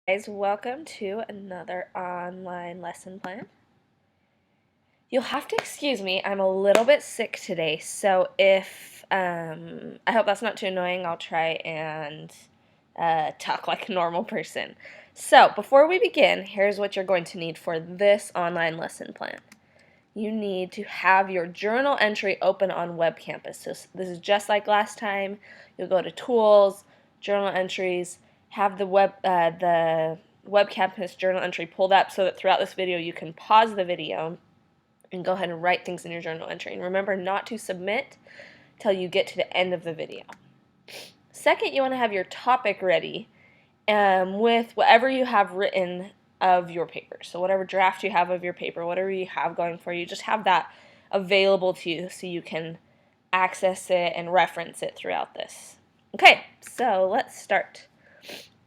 Guys, welcome to another online lesson plan. You'll have to excuse me, I'm a little bit sick today, so if I hope that's not too annoying, I'll try and talk like a normal person. So before we begin, here's what you're going to need for this online lesson plan. You need to have your journal entry open on Web Campus. So this is just like last time. You'll go to Tools, Journal Entries, have the Web Campus journal entry pulled up so that throughout this video you can pause the video and go ahead and write things in your journal entry. And remember not to submit till you get to the end of the video. Second, you want to have your topic ready with whatever you have written of your paper. So whatever draft you have of your paper, whatever you have going for you, just have that available to you so you can access it and reference it throughout this. Okay, so let's start.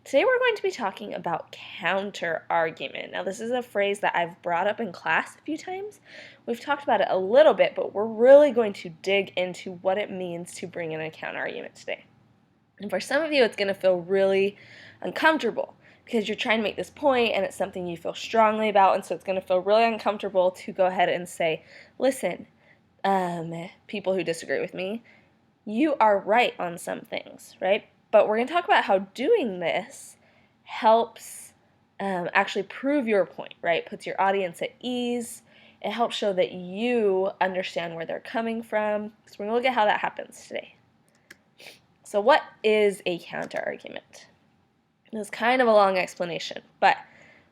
Today we're going to be talking about counter-argument. Now this is a phrase that I've brought up in class a few times. We've talked about it a little bit, but we're really going to dig into what it means to bring in a counter-argument today. And for some of you, it's going to feel really uncomfortable because you're trying to make this point and it's something you feel strongly about, and so it's going to feel really uncomfortable to go ahead and say, listen, people who disagree with me, you are right on some things, right? But we're going to talk about how doing this helps actually prove your point, right? Puts your audience at ease. It helps show that you understand where they're coming from. So we're going to look at how that happens today. So what is a counter-argument? It's kind of a long explanation, but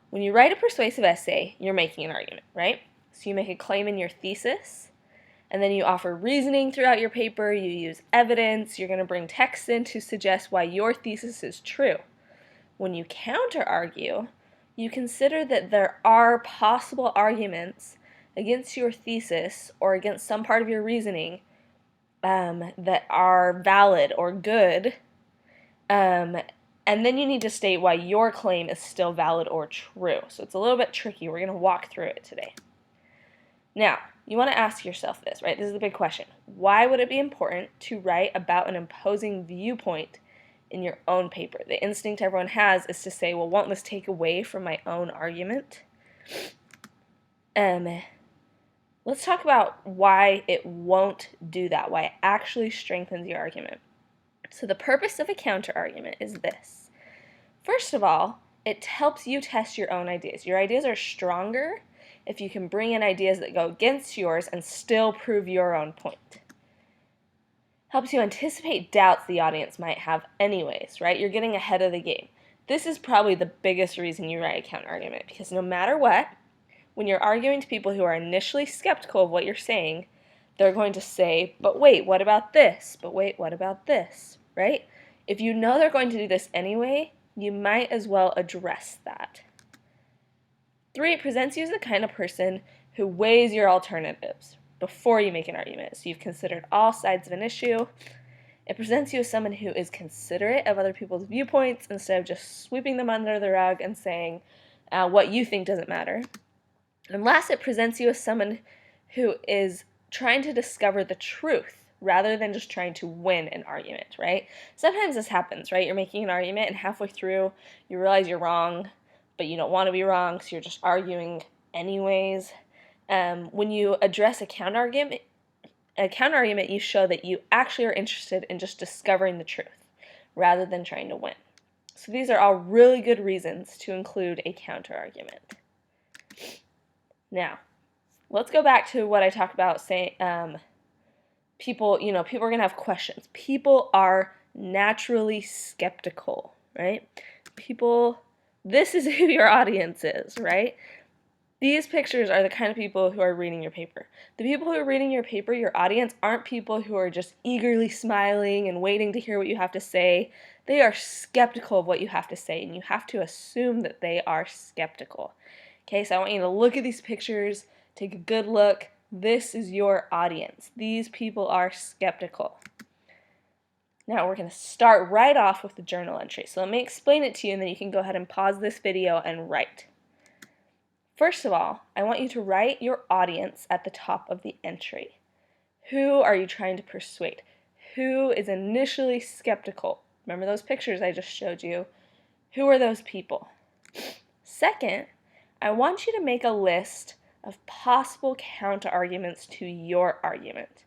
when you write a persuasive essay, you're making an argument, right? So you make a claim in your thesis, and then you offer reasoning throughout your paper, you use evidence, you're going to bring text in to suggest why your thesis is true. When you counter-argue, you consider that there are possible arguments against your thesis or against some part of your reasoning that are valid or good, and then you need to state why your claim is still valid or true. So it's a little bit tricky. We're going to walk through it today. Now, you want to ask yourself this, right? This is the big question. Why would it be important to write about an opposing viewpoint in your own paper? The instinct everyone has is to say, well, won't this take away from my own argument? Let's talk about why it won't do that, why it actually strengthens your argument. So the purpose of a counter-argument is this. First of all, it helps you test your own ideas. Your ideas are stronger if you can bring in ideas that go against yours and still prove your own point. Helps you anticipate doubts the audience might have anyways, right? You're getting ahead of the game. This is probably the biggest reason you write a counter-argument, because no matter what, when you're arguing to people who are initially skeptical of what you're saying, they're going to say, but wait, what about this? But wait, what about this? Right? If you know they're going to do this anyway, you might as well address that. 3, it presents you as the kind of person who weighs your alternatives before you make an argument. So you've considered all sides of an issue. It presents you as someone who is considerate of other people's viewpoints instead of just sweeping them under the rug and saying what you think doesn't matter. And last, it presents you as someone who is trying to discover the truth rather than just trying to win an argument, right? Sometimes this happens, right? You're making an argument and halfway through you realize you're wrong, but you don't want to be wrong, so you're just arguing anyways. When you address a counter-argument, you show that you actually are interested in just discovering the truth rather than trying to win. So these are all really good reasons to include a counter-argument. Now, let's go back to what I talked about saying people are going to have questions. People are naturally skeptical, right? This is who your audience is, right? These pictures are the kind of people who are reading your paper. The people who are reading your paper, your audience, aren't people who are just eagerly smiling and waiting to hear what you have to say. They are skeptical of what you have to say, and you have to assume that they are skeptical. Okay, so I want you to look at these pictures, take a good look. This is your audience. These people are skeptical. Now we're going to start right off with the journal entry. So let me explain it to you, and then you can go ahead and pause this video and write. First of all, I want you to write your audience at the top of the entry. Who are you trying to persuade? Who is initially skeptical? Remember those pictures I just showed you? Who are those people? Second, I want you to make a list of possible counterarguments to your argument.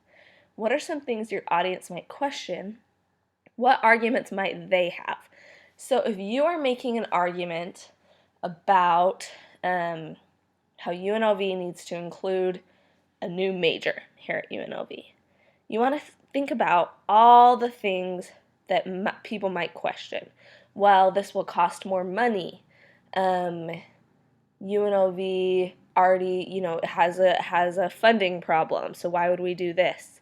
What are some things your audience might question? What arguments might they have? So if you are making an argument about how UNLV needs to include a new major here at UNLV, you want to think about all the things that people might question. Well, this will cost more money. UNLV already, has a funding problem, so why would we do this?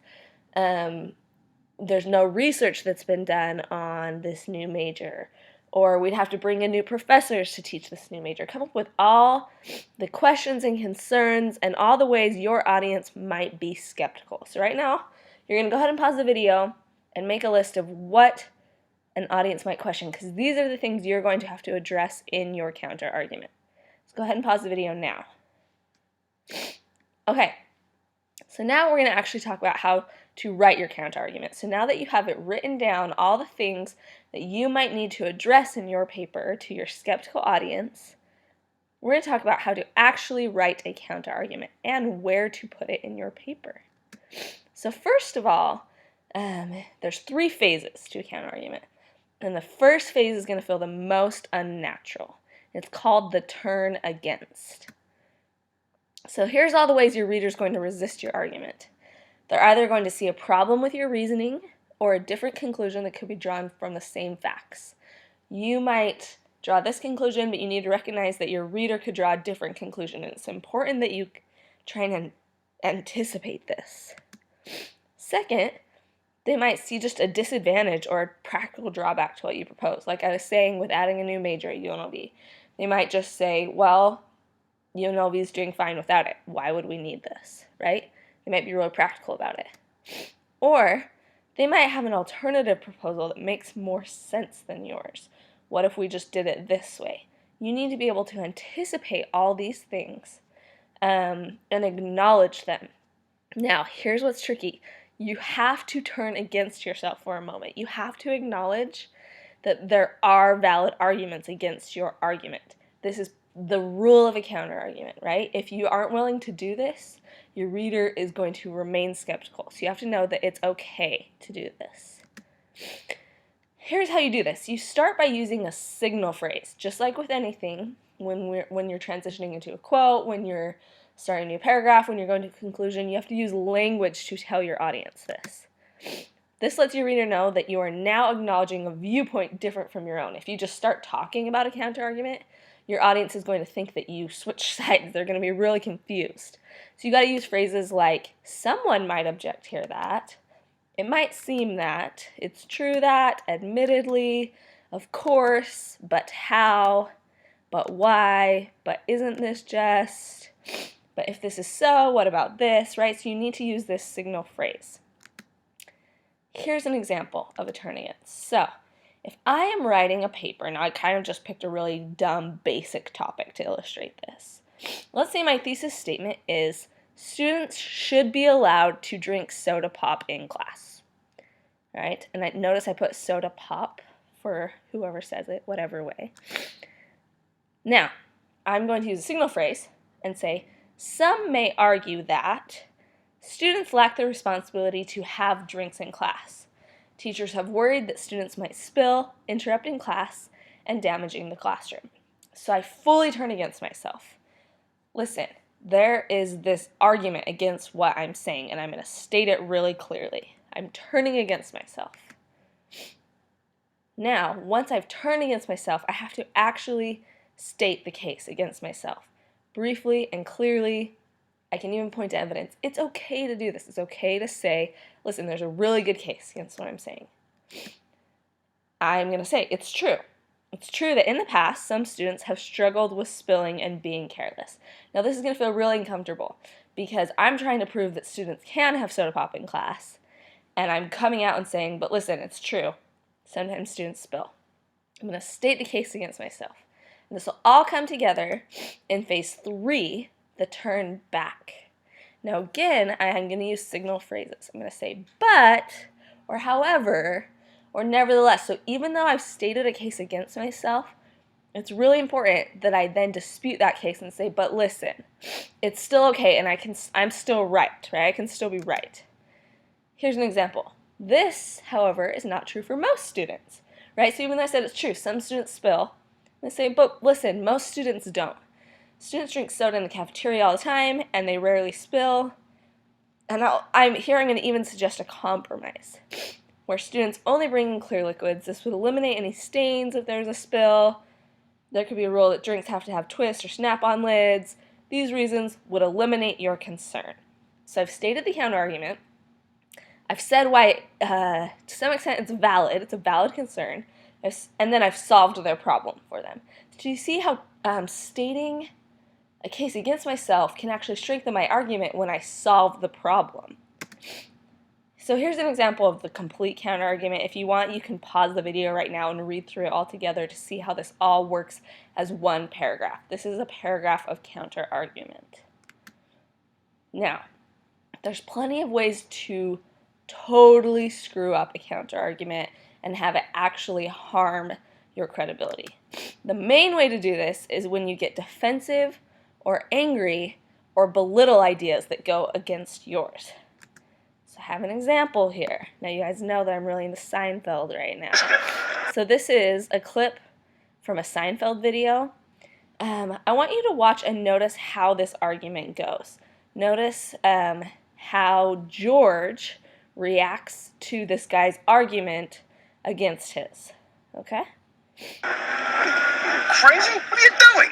There's no research that's been done on this new major, or we'd have to bring in new professors to teach this new major. Come up with all the questions and concerns and all the ways your audience might be skeptical. So right now, you're going to go ahead and pause the video and make a list of what an audience might question, because these are the things you're going to have to address in your counter argument. Let's go ahead and pause the video now. Okay, so now we're going to actually talk about how to write your counter argument. So now that you have it written down, all the things that you might need to address in your paper to your skeptical audience, we're going to talk about how to actually write a counter argument and where to put it in your paper. So first of all, there's 3 phases to a counter argument. And the first phase is going to feel the most unnatural. It's called the turn against. So here's all the ways your reader's going to resist your argument. They're either going to see a problem with your reasoning or a different conclusion that could be drawn from the same facts. You might draw this conclusion, but you need to recognize that your reader could draw a different conclusion, and it's important that you try and anticipate this. Second, they might see just a disadvantage or a practical drawback to what you propose. Like I was saying with adding a new major at UNLV. They might just say, well, UNLV is doing fine without it. Why would we need this, right? They might be really practical about it. Or they might have an alternative proposal that makes more sense than yours. What if we just did it this way? You need to be able to anticipate all these things and acknowledge them. Now, here's what's tricky. You have to turn against yourself for a moment. You have to acknowledge that there are valid arguments against your argument. This is the rule of a counter-argument, right? If you aren't willing to do this, your reader is going to remain skeptical. So you have to know that it's okay to do this. Here's how you do this. You start by using a signal phrase. Just like with anything, when you're transitioning into a quote, when you're starting a new paragraph, when you're going to a conclusion, you have to use language to tell your audience this. This lets your reader know that you are now acknowledging a viewpoint different from your own. If you just start talking about a counter-argument, your audience is going to think that you switch sides. They're going to be really confused. So you got to use phrases like, someone might object here that, it might seem that, it's true that, admittedly, of course, but how, but why, but isn't this just, but if this is so, what about this, right? So you need to use this signal phrase. Here's an example of a turn against. So if I am writing a paper, now I kind of just picked a really dumb basic topic to illustrate this. Let's say my thesis statement is, students should be allowed to drink soda pop in class. Right? And notice I put soda pop for whoever says it, whatever way. Now, I'm going to use a signal phrase and say, some may argue that students lack the responsibility to have drinks in class. Teachers have worried that students might spill, interrupting class, and damaging the classroom. So I fully turn against myself. Listen, there is this argument against what I'm saying, and I'm going to state it really clearly. I'm turning against myself. Now, once I've turned against myself, I have to actually state the case against myself. Briefly and clearly, I can even point to evidence. It's okay to do this. It's okay to say, listen, there's a really good case against what I'm saying. I'm going to say, it's true. It's true that in the past, some students have struggled with spilling and being careless. Now, this is going to feel really uncomfortable because I'm trying to prove that students can have soda pop in class, and I'm coming out and saying, but listen, it's true. Sometimes students spill. I'm going to state the case against myself. And this will all come together in phase 3, the turn back. Now again, I'm going to use signal phrases. I'm going to say but, or however, or nevertheless. So even though I've stated a case against myself, It's really important that I then dispute that case and say, but listen, it's still okay and I'm still right? I can still be right. Here's an example. This, however, is not true for most students, right? So even though I said it's true, some students spill. They say, but listen, most students don't. Students drink soda in the cafeteria all the time, and they rarely spill. And I'm going to even suggest a compromise, where students only bring in clear liquids. This would eliminate any stains if there's a spill. There could be a rule that drinks have to have twist or snap-on lids. These reasons would eliminate your concern. So I've stated the counterargument. I've said why, to some extent, it's valid. It's a valid concern. And then I've solved their problem for them. Do you see how stating a case against myself can actually strengthen my argument when I solve the problem? So here's an example of the complete counterargument. If you want, you can pause the video right now and read through it all together to see how this all works as one paragraph. This is a paragraph of counterargument. Now, there's plenty of ways to totally screw up a counterargument and have it actually harm your credibility. The main way to do this is when you get defensive or angry or belittle ideas that go against yours. So I have an example here. Now you guys know that I'm really into Seinfeld right now. So this is a clip from a Seinfeld video. I want you to watch and notice how this argument goes. Notice how George reacts to this guy's argument against his. Okay? Crazy? What are you doing?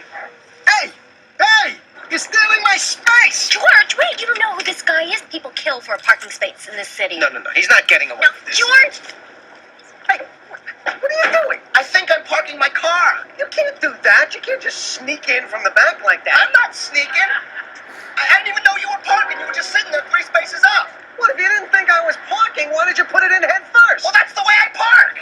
Hey! Hey! You're stealing my space! George, wait, you don't know who this guy is? People kill for a parking space in this city. No. He's not getting away with this. George! Hey! What are you doing? I think I'm parking my car. You can't do that. You can't just sneak in from the back like that. I'm not sneaking. I didn't even know you were parking. You were just sitting there 3 spaces up. What, if you didn't think I was parking, why did you put it in head first? Well, that's the way I park.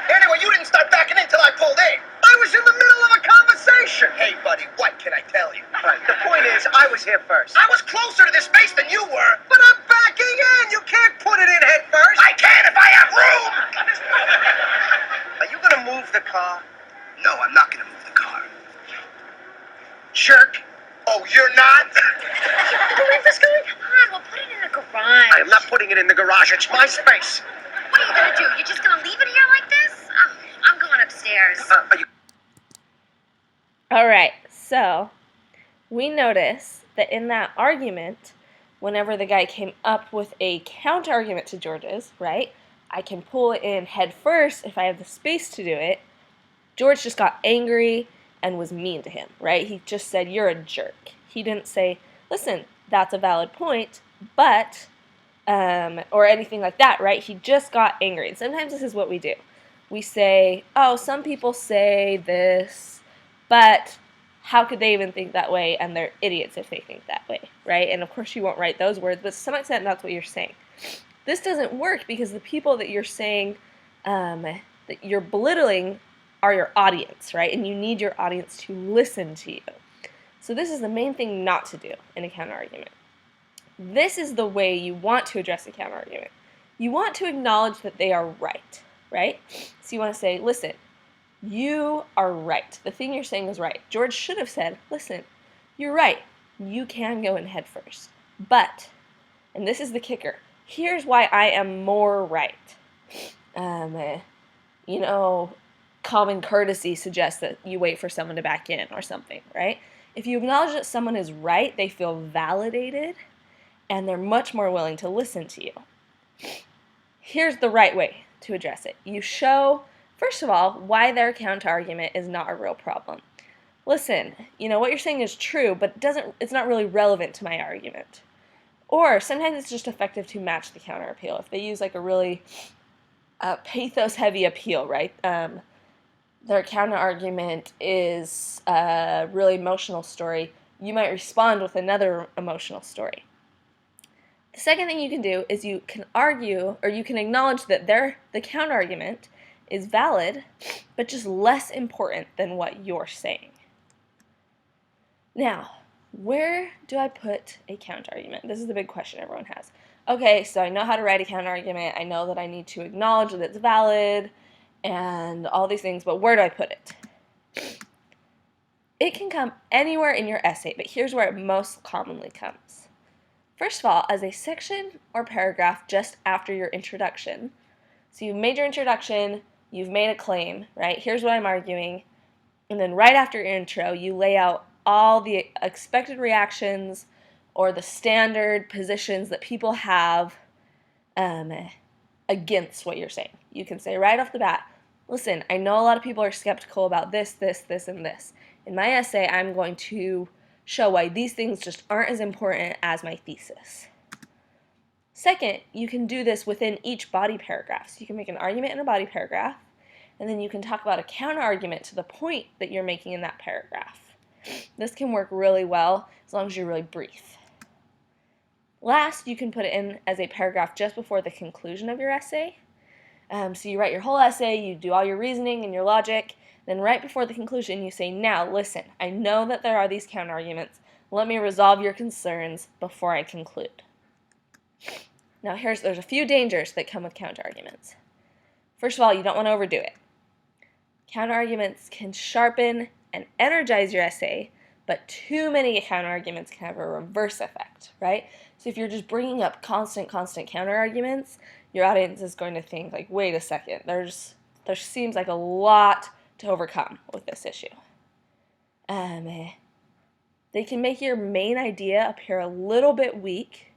Anyway, you didn't start backing in until I pulled in. I was in the middle of a conversation. Hey, buddy, what can I tell you? Right, the point is, I was here first. I was closer to this space than you were. But I'm backing in. You can't put it in head first. I can if I have room. Are you going to move the car? No, I'm not going to move the car. Jerk. Oh, you're not? Leave this guy? Come on, we'll put it in the garage. I am not putting it in the garage. It's my space. What are you gonna do? You're just gonna leave it here like this? Oh, I'm going upstairs. Are you... All right, so we notice that in that argument, whenever the guy came up with a counter-argument to George's, right, I can pull it in head first if I have the space to do it. George just got angry and was mean to him, right? He just said, you're a jerk. He didn't say, listen, that's a valid point, but, or anything like that, right? He just got angry. And sometimes this is what we do. We say, oh, some people say this, but how could they even think that way? And they're idiots if they think that way, right? And of course you won't write those words, but to some extent that's what you're saying. This doesn't work because the people that you're saying, that you're belittling are your audience, right? And you need your audience to listen to you. So this is the main thing not to do in a counterargument. This is the way you want to address a counterargument. You want to acknowledge that they are right, right? So you want to say, listen, you are right. The thing you're saying is right. George should have said, listen, you're right. You can go in head first. But, and this is the kicker, here's why I am more right. You know, common courtesy suggests that you wait for someone to back in or something, right? If you acknowledge that someone is right, they feel validated, and they're much more willing to listen to you. Here's the right way to address it. You show, first of all, why their counterargument is not a real problem. Listen, you know, what you're saying is true, but it's not really relevant to my argument. Or sometimes it's just effective to match the counter appeal. If they use like a really pathos-heavy appeal, right? Their counter-argument is a really emotional story. You might respond with another emotional story. The second thing you can do is you can argue, or you can acknowledge that the counter-argument is valid, but just less important than what you're saying. Now, where do I put a counter-argument? This is the big question everyone has. Okay, so I know how to write a counter-argument. I know that I need to acknowledge that it's valid and all these things, but where do I put it? It can come anywhere in your essay, but here's where it most commonly comes. First of all, as a section or paragraph just after your introduction. So you've made your introduction, you've made a claim, right? Here's what I'm arguing. And then right after your intro, you lay out all the expected reactions or the standard positions that people have against what you're saying. You can say right off the bat, listen, I know a lot of people are skeptical about this, and this. In my essay, I'm going to show why these things just aren't as important as my thesis. Second, you can do this within each body paragraph. So you can make an argument in a body paragraph, and then you can talk about a counter-argument to the point that you're making in that paragraph. This can work really well as long as you're really brief. Last, you can put it in as a paragraph just before the conclusion of your essay. So you write your whole essay, you do all your reasoning and your logic, then right before the conclusion you say, now listen, I know that there are these counter-arguments. Let me resolve your concerns before I conclude. Now there's a few dangers that come with counter-arguments. First of all, you don't want to overdo it. Counter-arguments can sharpen and energize your essay, but too many counter-arguments can have a reverse effect, right? So if you're just bringing up constant counter-arguments, your audience is going to think like, wait a second, there seems like a lot to overcome with this issue. They can make your main idea appear a little bit weak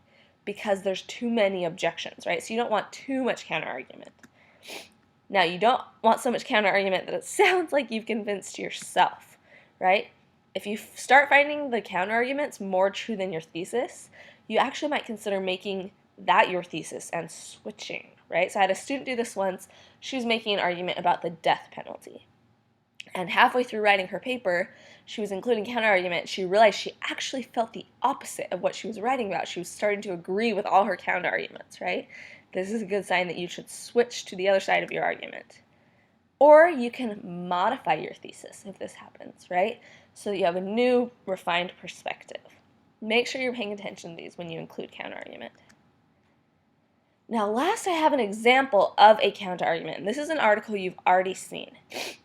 because there's too many objections, right? So you don't want too much counter-argument. Now, you don't want so much counter-argument that it sounds like you've convinced yourself, right? If you start finding the counter-arguments more true than your thesis, you actually might consider making that your thesis and switching, right? So I had a student do this once. She was making an argument about the death penalty. And halfway through writing her paper, she was including counter-argument. She realized she actually felt the opposite of what she was writing about. She was starting to agree with all her counter-arguments, right? This is a good sign that you should switch to the other side of your argument. Or you can modify your thesis if this happens, right? So that you have a new, refined perspective. Make sure you're paying attention to these when you include counter-argument. Now, last I have an example of a counter-argument. This is an article you've already seen,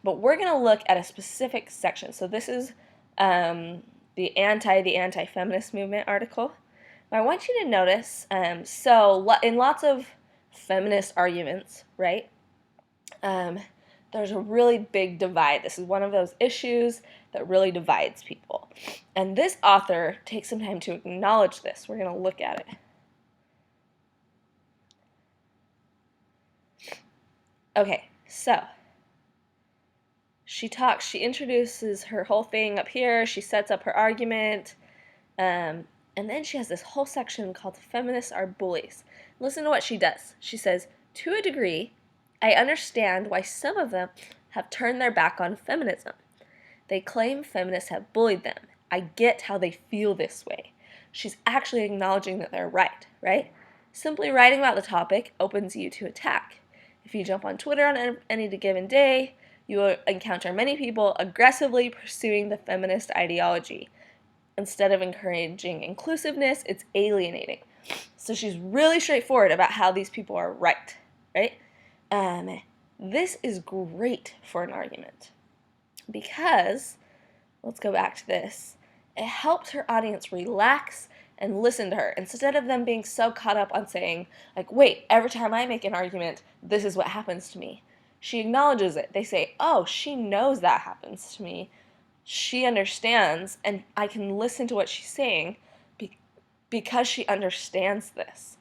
but we're going to look at a specific section. So this is the anti-feminist movement article. Now, I want you to notice, in lots of feminist arguments, right, there's a really big divide. This is one of those issues that really divides people. And this author takes some time to acknowledge this. We're going to look at it. Okay, so she introduces her whole thing up here, she sets up her argument, and then she has this whole section called Feminists Are Bullies. Listen to what she does. She says, to a degree, I understand why some of them have turned their back on feminism. They claim feminists have bullied them. I get how they feel this way. She's actually acknowledging that they're right, right? Simply writing about the topic opens you to attack. If you jump on Twitter on any given day, you will encounter many people aggressively pursuing the feminist ideology. Instead of encouraging inclusiveness, it's alienating. So she's really straightforward about how these people are right, right? This is great for an argument because, let's go back to this, it helps her audience relax and listen to her instead of them being so caught up on saying, like, wait, every time I make an argument, this is what happens to me. She acknowledges it. They say, oh, she knows that happens to me. She understands, and I can listen to what she's saying because she understands this.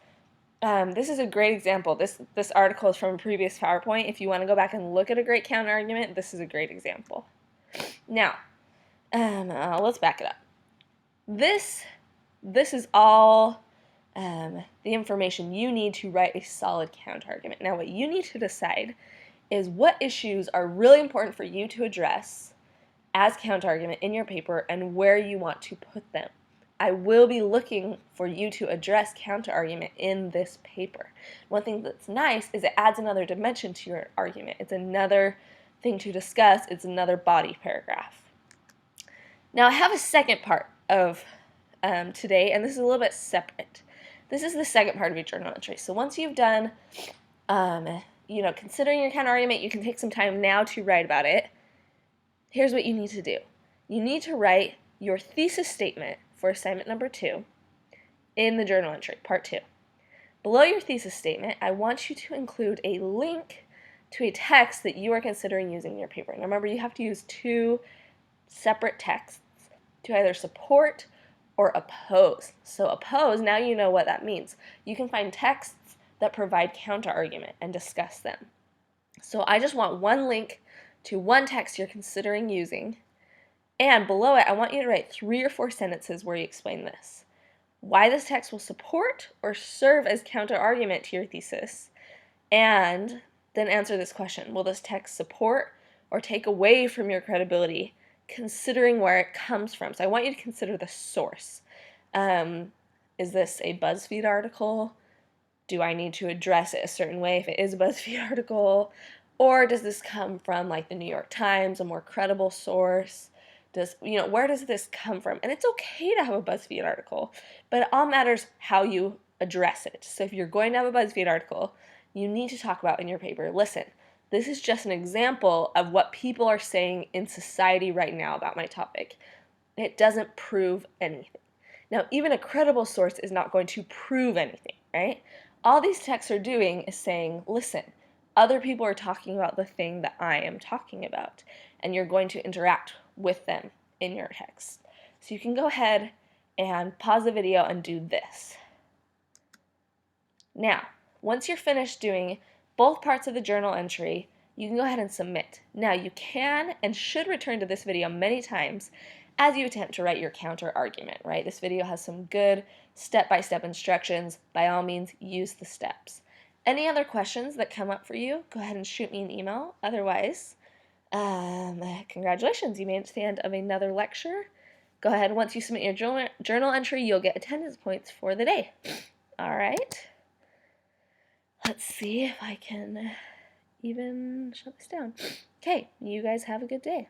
This is a great example. This article is from a previous PowerPoint. If you want to go back and look at a great counter-argument, this is a great example. Now, let's back it up. This is all the information you need to write a solid counter-argument. Now, what you need to decide is what issues are really important for you to address as counter-argument in your paper and where you want to put them. I will be looking for you to address counter-argument in this paper. One thing that's nice is it adds another dimension to your argument. It's another thing to discuss. It's another body paragraph. Now, I have a second part of today, and this is a little bit separate. This is the second part of your journal entry. So once you've done, considering your counter-argument, you can take some time now to write about it. here's what you need to do. You need to write your thesis statement for assignment number 2 in the journal entry, part 2. Below your thesis statement, I want you to include a link to a text that you are considering using in your paper. Now remember, you have to use 2 separate texts to either support or oppose. So oppose, now you know what that means. You can find texts that provide counter-argument and discuss them. So I just want one link to one text you're considering using, and below it I want you to write 3 or 4 sentences where you explain this. Why this text will support or serve as counter-argument to your thesis, and then answer this question. Will this text support or take away from your credibility, considering where it comes from? So I want you to consider the source. Is this a BuzzFeed article? Do I need to address it a certain way if it is a BuzzFeed article? Or does this come from like the New York Times, a more credible source? Where does this come from? And it's okay to have a BuzzFeed article, but it all matters how you address it. So if you're going to have a BuzzFeed article, you need to talk about in your paper, listen, this is just an example of what people are saying in society right now about my topic. It doesn't prove anything. Now, even a credible source is not going to prove anything, right? All these texts are doing is saying, listen, other people are talking about the thing that I am talking about, and you're going to interact with them in your text. So you can go ahead and pause the video and do this. Now, once you're finished doing both parts of the journal entry, you can go ahead and submit. Now, you can and should return to this video many times as you attempt to write your counter argument, right? This video has some good step-by-step instructions. By all means, use the steps. Any other questions that come up for you, go ahead and shoot me an email. Otherwise, congratulations, you made it to the end of another lecture. Go ahead, once you submit your journal entry, you'll get attendance points for the day. All right. Let's see if I can even shut this down. Okay, you guys have a good day.